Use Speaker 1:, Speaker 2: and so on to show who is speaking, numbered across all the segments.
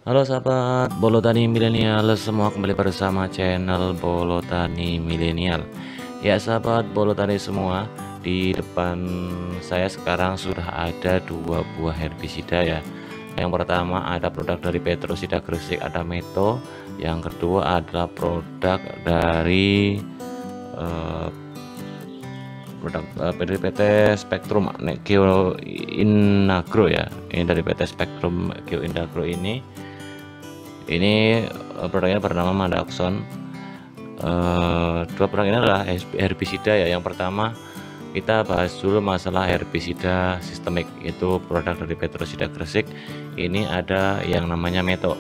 Speaker 1: Halo sahabat Bolotani Milenial semua, kembali bersama channel Bolotani Milenial. Ya sahabat Bolotani semua, di depan saya sekarang sudah ada dua buah herbisida ya. Yang pertama ada produk dari Petrosida Gresik, ada Meto. Yang kedua adalah produk dari eh, PT Spektrum Geo Indagro ya. Ini dari PT Spektrum Geo Indagro ini produknya bernama Mandoxon. Dua produk ini adalah herbisida ya. Yang pertama kita bahas dulu masalah herbisida sistemik, itu produk dari Petrosida Gresik. Ini ada yang namanya Meto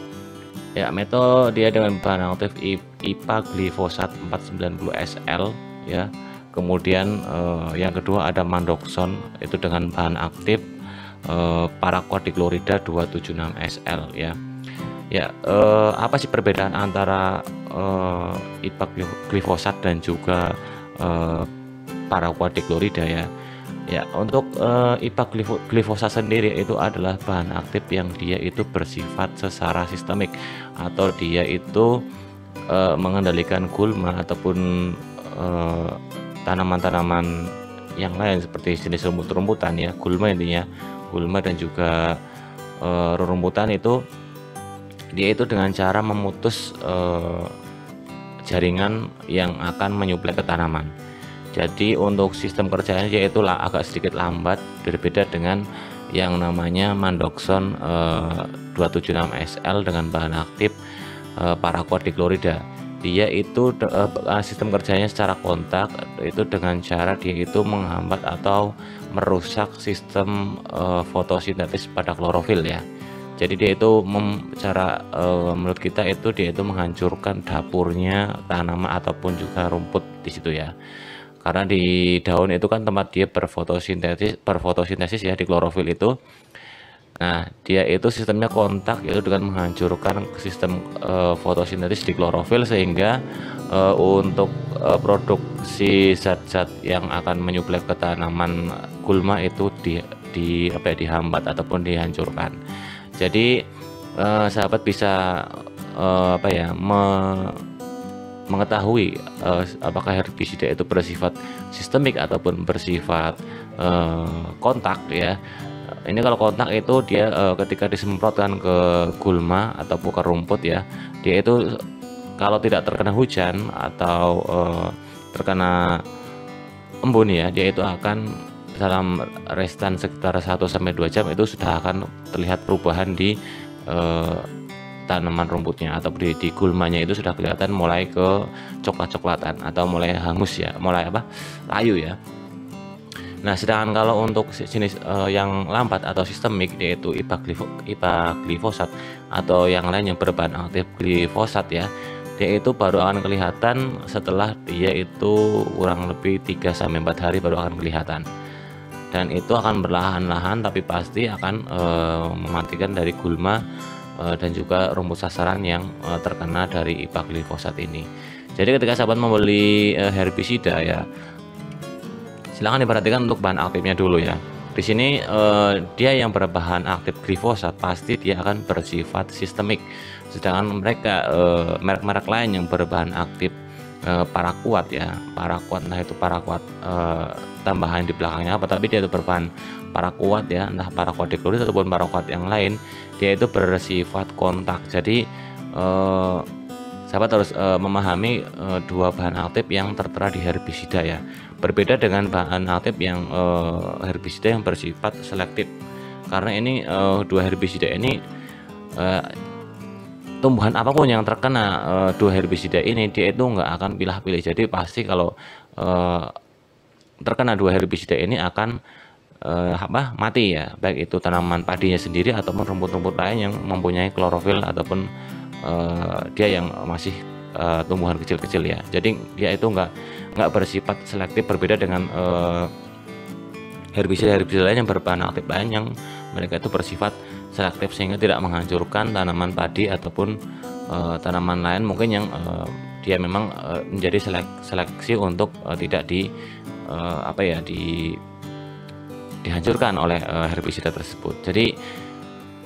Speaker 1: ya. Meto dia dengan bahan aktif IPA glifosat 490 SL ya. Kemudian yang kedua ada Mandoxon, itu dengan bahan aktif paraquat diklorida 276 SL ya. Ya, apa sih perbedaan antara IPA glifosat dan juga paraquat diklorida ya? Ya, untuk IPA glifosat sendiri itu adalah bahan aktif yang dia itu bersifat secara sistemik, atau dia itu mengendalikan gulma ataupun tanaman-tanaman yang lain seperti jenis rumput-rumputan ya. Gulma intinya, gulma dan juga rumputan itu dia itu dengan cara memutus jaringan yang akan menyuplai ke tanaman. Jadi untuk sistem kerjanya yaitu agak sedikit lambat, berbeda dengan yang namanya Mandoxon 276 SL dengan bahan aktif paraquat diklorida. Dia itu sistem kerjanya secara kontak, itu dengan cara dia itu menghambat atau merusak sistem fotosintesis pada klorofil ya. Jadi dia itu menurut kita itu dia itu menghancurkan dapurnya tanaman ataupun juga rumput di situ ya. Karena di daun itu kan tempat dia berfotosintesis ya, di klorofil itu. Nah, dia itu sistemnya kontak, yaitu dengan menghancurkan sistem fotosintesis di klorofil, sehingga untuk produksi zat-zat yang akan menyuplai ke tanaman gulma itu dihambat ataupun dihancurkan. Jadi sahabat bisa mengetahui apakah herbisida itu bersifat sistemik ataupun bersifat kontak ya. Ini kalau kontak itu dia ketika disemprotkan ke gulma atau ke rumput ya, dia itu kalau tidak terkena hujan atau terkena embun ya, dia itu akan dalam restan sekitar 1-2 jam itu sudah akan terlihat perubahan di tanaman rumputnya atau di gulmanya, itu sudah kelihatan mulai ke coklat-coklatan atau mulai hangus ya, mulai layu ya. Nah, sedangkan kalau untuk jenis yang lambat atau sistemik, yaitu IPA glifosat atau yang lain yang berbahan aktif glifosat ya, dia itu baru akan kelihatan setelah dia itu kurang lebih 3-4 hari baru akan kelihatan. Dan itu akan berlahan-lahan tapi pasti akan mematikan dari gulma dan juga rumput sasaran yang terkena dari IPA glifosat ini. Jadi ketika sahabat membeli herbisida ya, silahkan diperhatikan untuk bahan aktifnya dulu ya. Di sini dia yang berbahan aktif glifosat pasti dia akan bersifat sistemik. Sedangkan mereka merek-merek lain yang berbahan aktif paraquat ya, paraquat, entah itu paraquat tambahan di belakangnya apa, tapi dia itu berbahan paraquat ya, entah paraquat diklorida ataupun paraquat yang lain, dia itu bersifat kontak. Jadi sahabat harus memahami dua bahan aktif yang tertera di herbisida ya. Berbeda dengan bahan aktif yang herbisida yang bersifat selektif. Karena ini dua herbisida ini tumbuhan apapun yang terkena dua herbisida ini, dia itu nggak akan pilih-pilih. Jadi pasti kalau terkena dua herbisida ini akan mati ya, baik itu tanaman padinya sendiri ataupun rumput-rumput lain yang mempunyai klorofil ataupun dia yang masih tumbuhan kecil-kecil ya. Jadi dia itu nggak bersifat selektif, berbeda dengan herbisida lain yang berbahan aktif lain yang mereka itu bersifat selektif sehingga tidak menghancurkan tanaman padi ataupun tanaman lain mungkin yang dia memang menjadi seleksi untuk tidak dihancurkan oleh herbisida tersebut. Jadi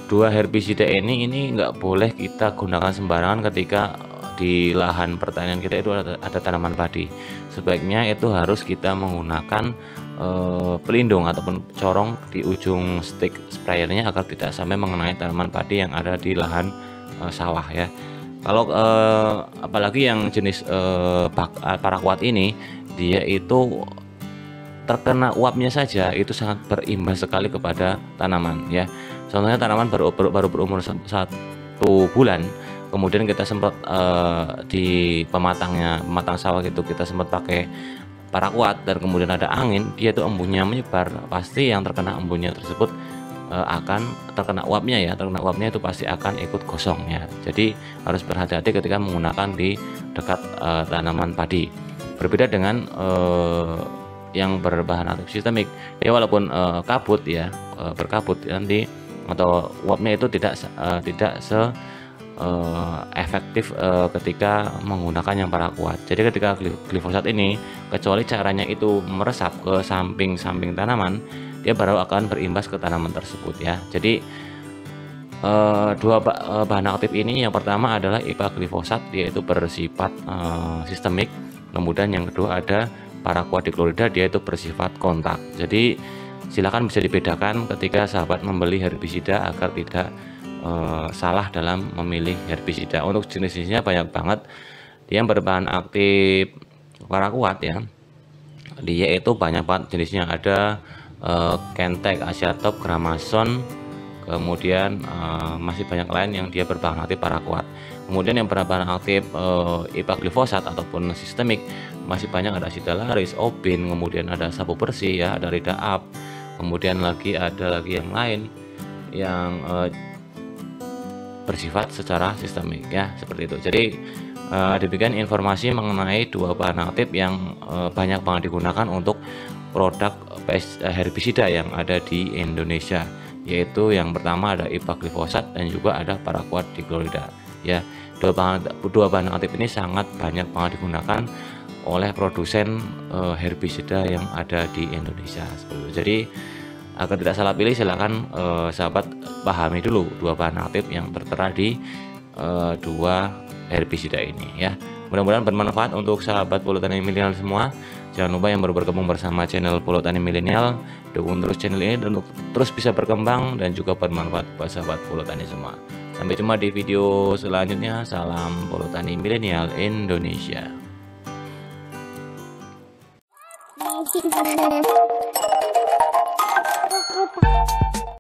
Speaker 1: dua herbisida ini nggak boleh kita gunakan sembarangan ketika di lahan pertanian kita itu ada tanaman padi. Sebaiknya itu harus kita menggunakan pelindung ataupun corong di ujung stick sprayernya agar tidak sampai mengenai tanaman padi yang ada di lahan sawah ya. Kalau apalagi yang jenis paraquat ini, dia itu terkena uapnya saja itu sangat berimbas sekali kepada tanaman ya. Contohnya tanaman baru berumur 1 bulan, kemudian kita sempat di pematang sawah gitu kita sempat pakai paraquat dan kemudian ada angin, dia tuh embunnya menyebar, pasti yang terkena embunnya tersebut akan terkena uapnya ya, terkena uapnya itu pasti akan ikut gosong ya. Jadi harus berhati-hati ketika menggunakan di dekat tanaman padi. Berbeda dengan yang berbahan aktif sistemik, dia walaupun kabut ya, berkabut nanti atau uapnya itu tidak se efektif ketika menggunakan yang paraquat. Jadi ketika glifosat ini, kecuali caranya itu meresap ke samping-samping tanaman, dia baru akan berimbas ke tanaman tersebut ya. Jadi dua bahan aktif ini, yang pertama adalah IPA glifosat, yaitu bersifat sistemik. Kemudian yang kedua ada paraquat diklorida, dia itu bersifat kontak. Jadi silakan bisa dibedakan ketika sahabat membeli herbisida agar tidak salah dalam memilih herbisida. Untuk jenis-jenisnya banyak banget. Yang berbahan aktif paraquat ya, dia itu banyak banget jenisnya. Ada Kentek, Asiatop, Gramason, kemudian masih banyak lain yang dia berbahan aktif paraquat. Kemudian yang berbahan aktif IPA glifosat ataupun sistemik masih banyak, ada Sidalaris, Obin, kemudian ada Sapu Bersih ya, ada Rida Up, kemudian ada lagi yang lain yang bersifat secara sistemik ya, seperti itu. Jadi demikian informasi mengenai dua bahan aktif yang banyak banget digunakan untuk produk herbisida yang ada di Indonesia, yaitu yang pertama ada IPA glifosat dan juga ada paraquat diklorida ya. Dua bahan aktif ini sangat banyak banget digunakan oleh produsen herbisida yang ada di Indonesia seperti itu. Jadi agar tidak salah pilih, silakan sahabat pahami dulu dua bahan aktif yang tertera di dua herbisida ini ya. Mudah-mudahan bermanfaat untuk sahabat Polotani Milenial semua. Jangan lupa yang baru bergabung bersama channel Polotani Milenial, dukung terus channel ini dan untuk terus bisa berkembang dan juga bermanfaat buat sahabat Polotani semua. Sampai jumpa di video selanjutnya. Salam Polotani Milenial Indonesia.